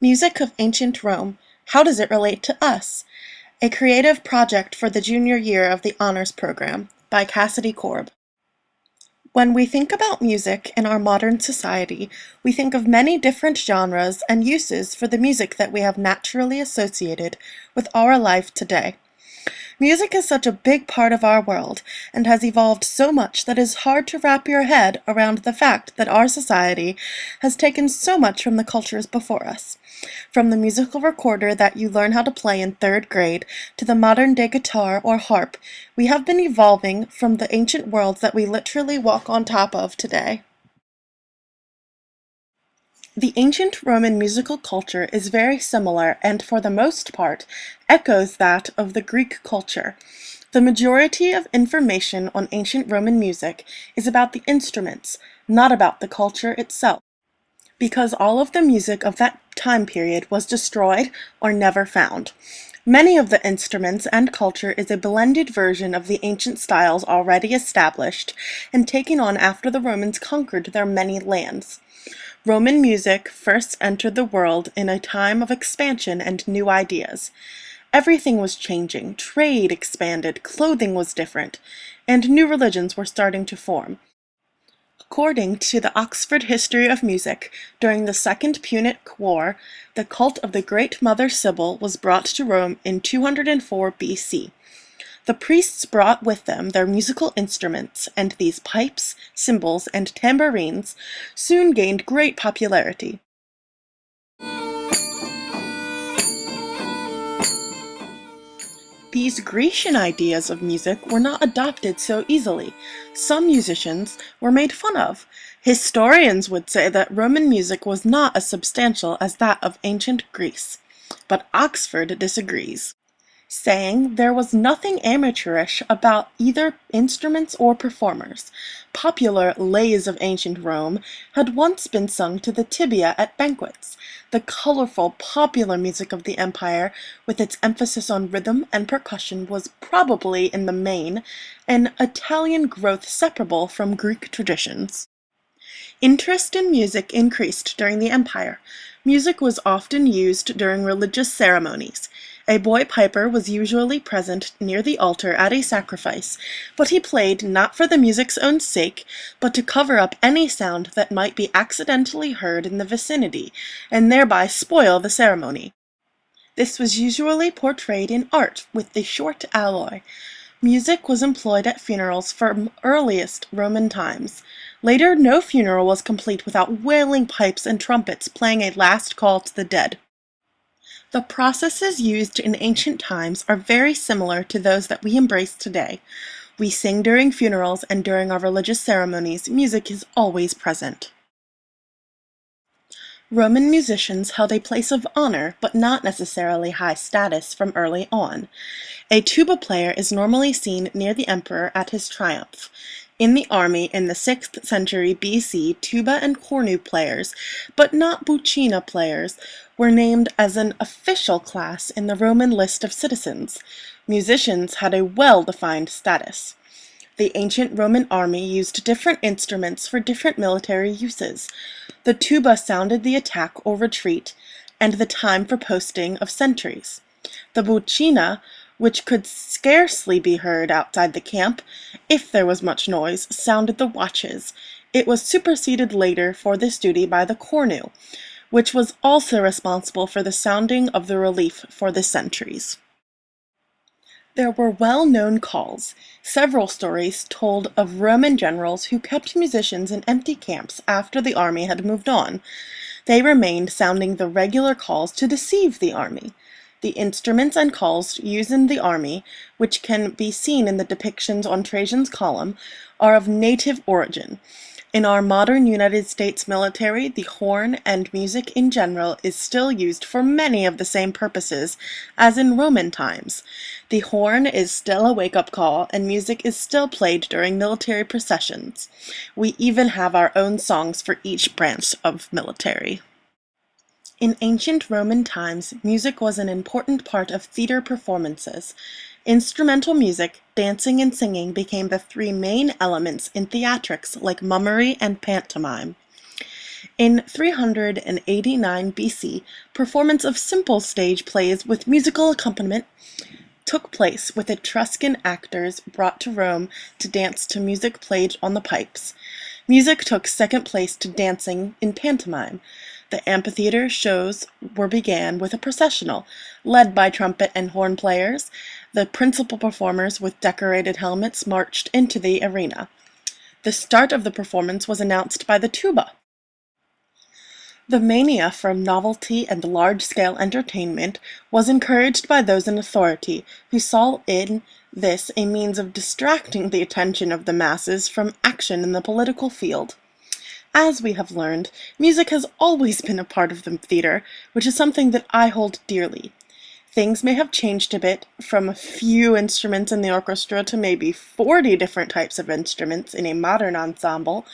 Music of Ancient Rome, How Does It Relate to Us? A creative project for the junior year of the honors program by Cassidy Korb. When we think about music in our modern society, we think of many different genres and uses for the music that we have naturally associated with our life today. Music is such a big part of our world and has evolved so much that it is hard to wrap your head around the fact that our society has taken so much from the cultures before us. From the musical recorder that you learn how to play in third grade to the modern-day guitar or harp, we have been evolving from the ancient worlds that we literally walk on top of today. The ancient Roman musical culture is very similar and, for the most part, echoes that of the Greek culture. The majority of information on ancient Roman music is about the instruments, not about the culture itself, because all of the music of that time period was destroyed or never found. Many of the instruments and culture is a blended version of the ancient styles already established and taken on after the Romans conquered their many lands. Roman music first entered the world in a time of expansion and new ideas. Everything was changing, trade expanded, clothing was different, and new religions were starting to form. According to the Oxford History of Music, during the Second Punic War, the cult of the Great Mother Sibyl was brought to Rome in 204 BC. The priests brought with them their musical instruments, and these pipes, cymbals, and tambourines soon gained great popularity. These Grecian ideas of music were not adopted so easily. Some musicians were made fun of. Historians would say that Roman music was not as substantial as that of ancient Greece, but Oxford disagrees, saying there was nothing amateurish about either instruments or performers. Popular lays of ancient Rome had once been sung to the tibia at banquets. The colorful, popular music of the empire, with its emphasis on rhythm and percussion, was probably, in the main, an Italian growth separable from Greek traditions. Interest in music increased during the empire. Music was often used during religious ceremonies. A boy piper was usually present near the altar at a sacrifice, but he played not for the music's own sake, but to cover up any sound that might be accidentally heard in the vicinity, and thereby spoil the ceremony. This was usually portrayed in art with the short alloy. Music was employed at funerals from earliest Roman times. Later, no funeral was complete without wailing pipes and trumpets playing a last call to the dead. The processes used in ancient times are very similar to those that we embrace today. We sing during funerals, and during our religious ceremonies, music is always present. Roman musicians held a place of honor, but not necessarily high status from early on. A tuba player is normally seen near the emperor at his triumph. In the army in the 6th century BC, tuba and cornu players, but not bucina players, were named as an official class in the Roman list of citizens. Musicians had a well-defined status. The ancient Roman army used different instruments for different military uses. The tuba sounded the attack or retreat, and the time for posting of sentries. The bucina, which could scarcely be heard outside the camp, if there was much noise, sounded the watches. It was superseded later for this duty by the cornu, which was also responsible for the sounding of the relief for the sentries. There were well-known calls. Several stories told of Roman generals who kept musicians in empty camps after the army had moved on. They remained sounding the regular calls to deceive the army. The instruments and calls used in the army, which can be seen in the depictions on Trajan's column, are of native origin. In our modern United States military, the horn and music in general is still used for many of the same purposes as in Roman times. The horn is still a wake-up call, and music is still played during military processions. We even have our own songs for each branch of military. In ancient Roman times, music was an important part of theater performances. Instrumental music, dancing, and singing became the three main elements in theatrics like mummery and pantomime. In 389 BC, performance of simple stage plays with musical accompaniment took place with Etruscan actors brought to Rome to dance to music played on the pipes. Music took second place to dancing in pantomime. The amphitheater shows began with a processional, led by trumpet and horn players. The principal performers with decorated helmets marched into the arena. The start of the performance was announced by the tuba. The mania for novelty and large-scale entertainment was encouraged by those in authority, who saw in this a means of distracting the attention of the masses from action in the political field. As we have learned, music has always been a part of the theater, which is something that I hold dearly. Things may have changed a bit, from a few instruments in the orchestra to maybe 40 different types of instruments in a modern ensemble,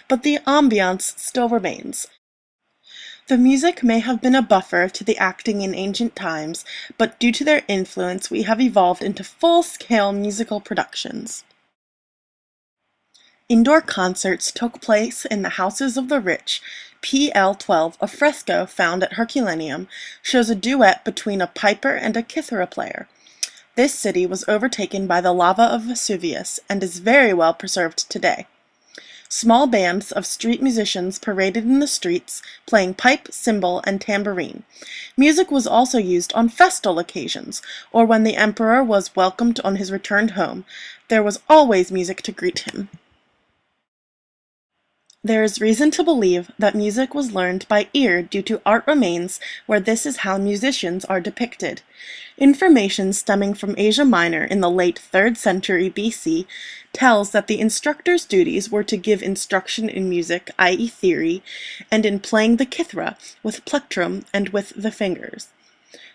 but the ambiance still remains. The music may have been a buffer to the acting in ancient times, but due to their influence we have evolved into full-scale musical productions. Indoor concerts took place in the houses of the rich. PL 12, a fresco found at Herculaneum, shows a duet between a piper and a kithara player. This city was overtaken by the lava of Vesuvius and is very well preserved today. Small bands of street musicians paraded in the streets, playing pipe, cymbal, and tambourine. Music was also used on festal occasions, or when the emperor was welcomed on his return home. There was always music to greet him. There is reason to believe that music was learned by ear due to art remains where this is how musicians are depicted. Information stemming from Asia Minor in the late 3rd century BC tells that the instructor's duties were to give instruction in music, i.e. theory, and in playing the kithara with plectrum and with the fingers.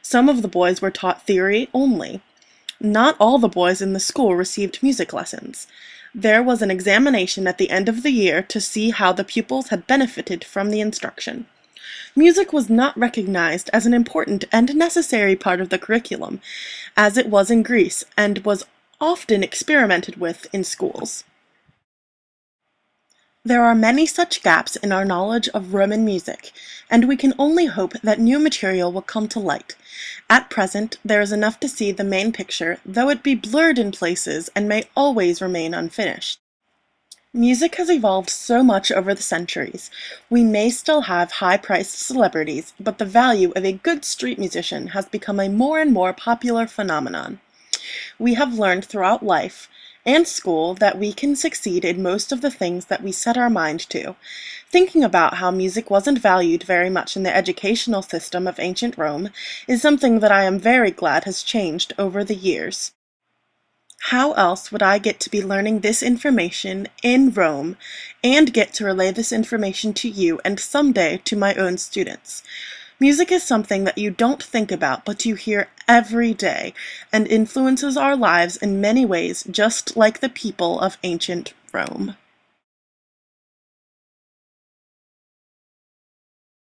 Some of the boys were taught theory only. Not all the boys in the school received music lessons. There was an examination at the end of the year to see how the pupils had benefited from the instruction. Music was not recognized as an important and necessary part of the curriculum, as it was in Greece, and was often experimented with in schools. There are many such gaps in our knowledge of Roman music, and we can only hope that new material will come to light. At present, there is enough to see the main picture, though it be blurred in places and may always remain unfinished. Music has evolved so much over the centuries. We may still have high-priced celebrities, but the value of a good street musician has become a more and more popular phenomenon. We have learned throughout life and school that we can succeed in most of the things that we set our mind to. Thinking about how music wasn't valued very much in the educational system of ancient Rome is something that I am very glad has changed over the years. How else would I get to be learning this information in Rome and get to relay this information to you and someday to my own students? Music is something that you don't think about, but you hear every day, and influences our lives in many ways, just like the people of ancient Rome.